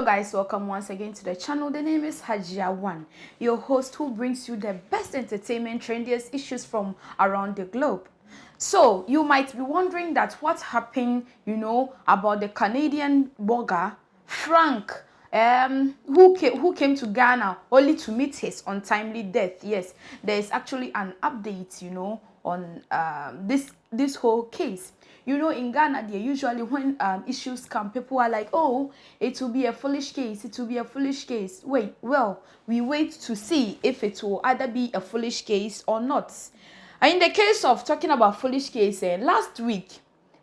guys, welcome once again to the channel. The name is Hajia1, your host who brings you the best entertainment, trendiest issues from around the globe. So you might be wondering that what happened, about the Canadian borga Frank, who came to Ghana only to meet his untimely death. Yes, there is actually an update, on this whole case. In Ghana, they usually, when issues come, people are like, oh, it will be a foolish case, it will be a foolish case. We wait to see if it will either be a foolish case or not. And in the case of talking about foolish case, last week,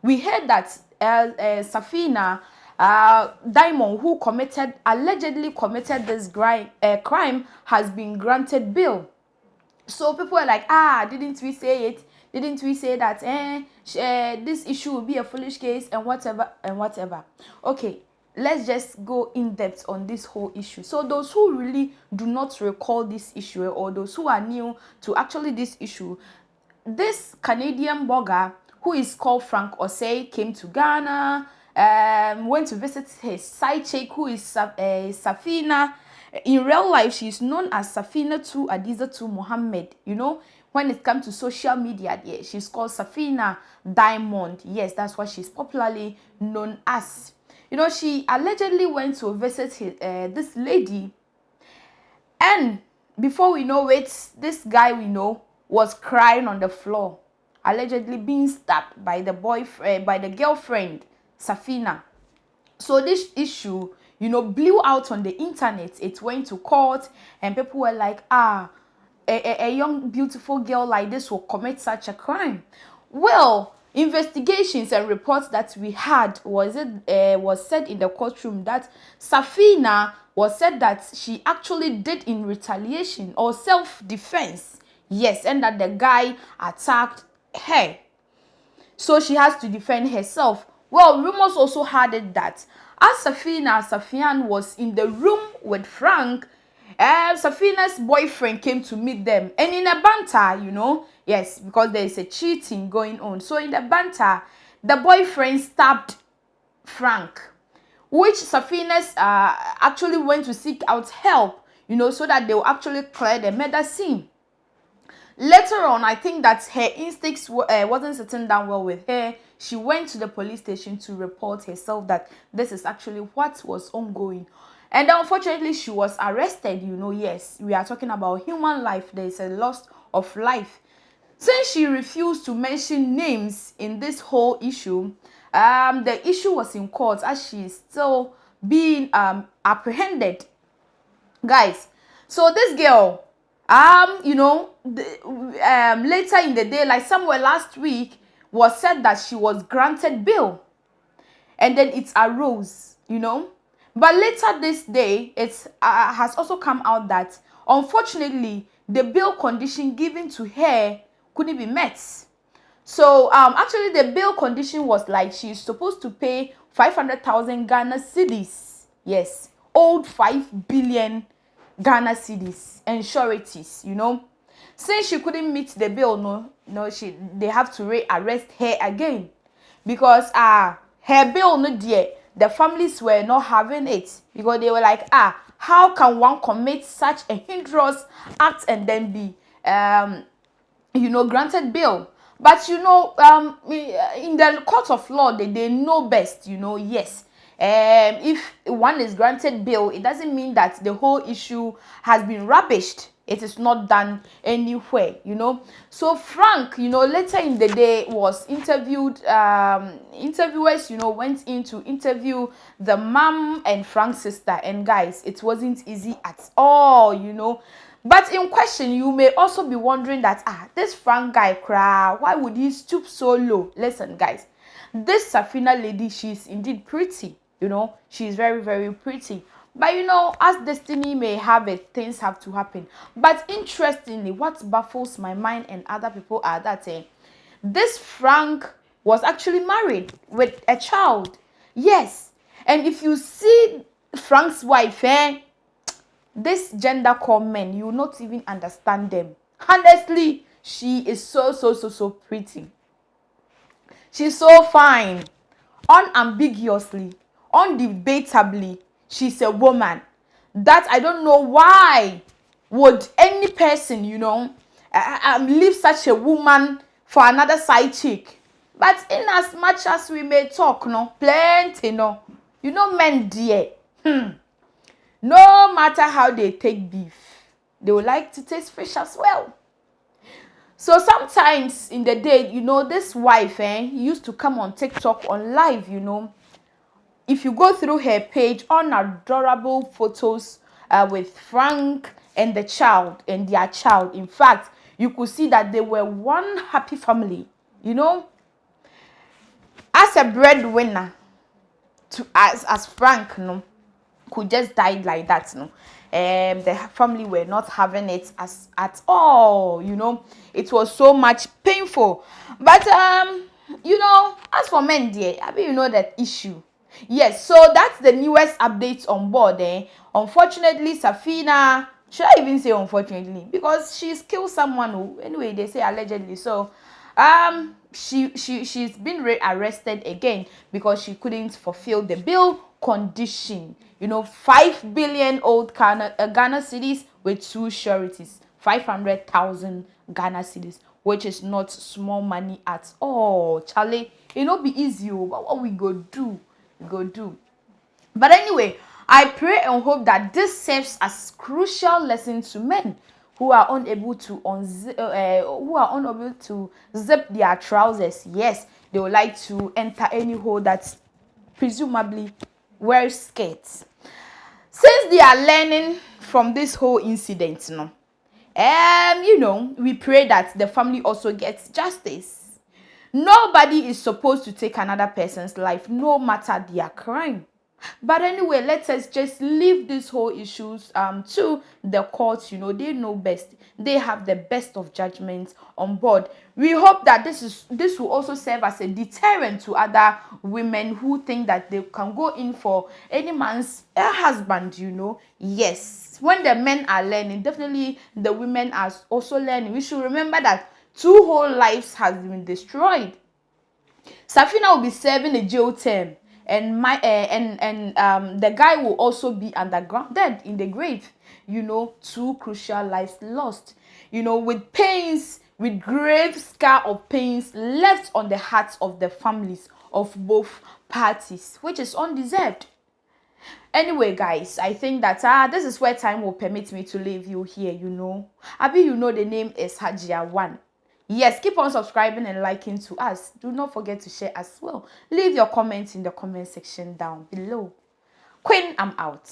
we heard that Safina Diamond, who allegedly committed this crime, has been granted bail. So people are like, didn't we say it? Didn't we say that this issue will be a foolish case and whatever and whatever? Okay, let's just go in depth on this whole issue. So those who really do not recall this issue, or those who are new to actually this issue, this Canadian blogger who is called Frank Osei came to Ghana, went to visit his side chick who is Safina. In real life, she is known as Safina to Adiza to Mohammed. When it comes to social media, she's called Safina Diamond. Yes, that's what she's popularly known as. She allegedly went to visit this lady, and before we know it, this guy was crying on the floor, allegedly being stabbed by the girlfriend Safina. So this issue, blew out on the internet. It went to court, and people were like, a young, beautiful girl like this will commit such a crime. Well, investigations and reports that we had was said in the courtroom that Safina was said that she actually did in retaliation or self-defense. Yes, and that the guy attacked her, so she has to defend herself. Well, rumors also had it that as Safian was in the room with Frank, Safina's boyfriend came to meet them, and in a banter, yes, because there is a cheating going on. So in the banter, the boyfriend stabbed Frank, which Safina's actually went to seek out help, so that they will actually clear the murder scene. Later on, I think that her instincts wasn't sitting down well with her. She went to the police station to report herself that this is actually what was ongoing. And unfortunately, she was arrested. Yes, we are talking about human life. There is a loss of life. Since she refused to mention names in this whole issue, the issue was in court as she is still being apprehended. Guys, so this girl, later in the day, like somewhere last week, was said that she was granted bail, and then it arose, But later this day, it has also come out that unfortunately the bail condition given to her couldn't be met. So actually the bail condition was like she's supposed to pay 500,000 Ghana cedis. Yes, old 5 billion Ghana cedis and sureties, Since she couldn't meet the bill, they have to arrest her again, because her bill, the families were not having it, because they were like, how can one commit such a heinous act and then be granted bail? But in the court of law, they know best, yes. If one is granted bail, it doesn't mean that the whole issue has been rubbished. It is not done anywhere, So Frank, later in the day was interviewed. Interviewers, went in to interview the mom and Frank's sister. And guys, it wasn't easy at all, But in question, you may also be wondering that, this Frank guy, why would he stoop so low? Listen, guys, this Safina lady, she's indeed pretty. She's very, very pretty. But as destiny may have it, things have to happen. But interestingly, what baffles my mind and other people are that this Frank was actually married with a child. Yes. And if you see Frank's wife, this gender called men, you will not even understand them. Honestly, she is so pretty. She's so fine. Unambiguously, undebatably, she's a woman. That I don't know why would any person, leave such a woman for another side chick. But in as much as we may talk, no, plenty, no, men dear, no matter how they take beef, they would like to taste fish as well. So sometimes in the day, this wife, used to come on TikTok on live, If you go through her page, on adorable photos with Frank and the child and their child. In fact, you could see that they were one happy family, As a breadwinner, as Frank, could just died like that, the family were not having it at all, It was so much painful. But as for men, dear, I mean, that issue. Yes, so that's the newest updates on board. Unfortunately, Safina, should I even say unfortunately, because she's killed someone who, anyway, they say allegedly. So she's been arrested again because she couldn't fulfill the bill condition. 5 billion old Ghana cedis with 2 sureties, 500,000 Ghana cedis, which is not small money at all. Charlie, it not be easy, but what we go do? But anyway, I pray and hope that this serves as crucial lesson to men who are unable to zip their trousers. Yes, they would like to enter any hole that presumably wears skirts. Since they are learning from this whole incident, we pray that the family also gets justice. Nobody is supposed to take another person's life, no matter their crime. But anyway, let us just leave these whole issues to the courts. They know best. They have the best of judgments on board. We hope that this will also serve as a deterrent to other women who think that they can go in for any man's husband. Yes, when the men are learning, definitely the women are also learning. We should remember that 2 whole lives has been destroyed. Safina will be serving a jail term, and the guy will also be underground, dead in the grave. 2 crucial lives lost. With pains, with grave scar of pains left on the hearts of the families of both parties, which is undeserved. Anyway, guys, I think that this is where time will permit me to leave you here. Abi, the name is Hajia1. Yes, keep on subscribing and liking to us. Do not forget to share as well. Leave your comments in the comment section down below. Queen, I'm out.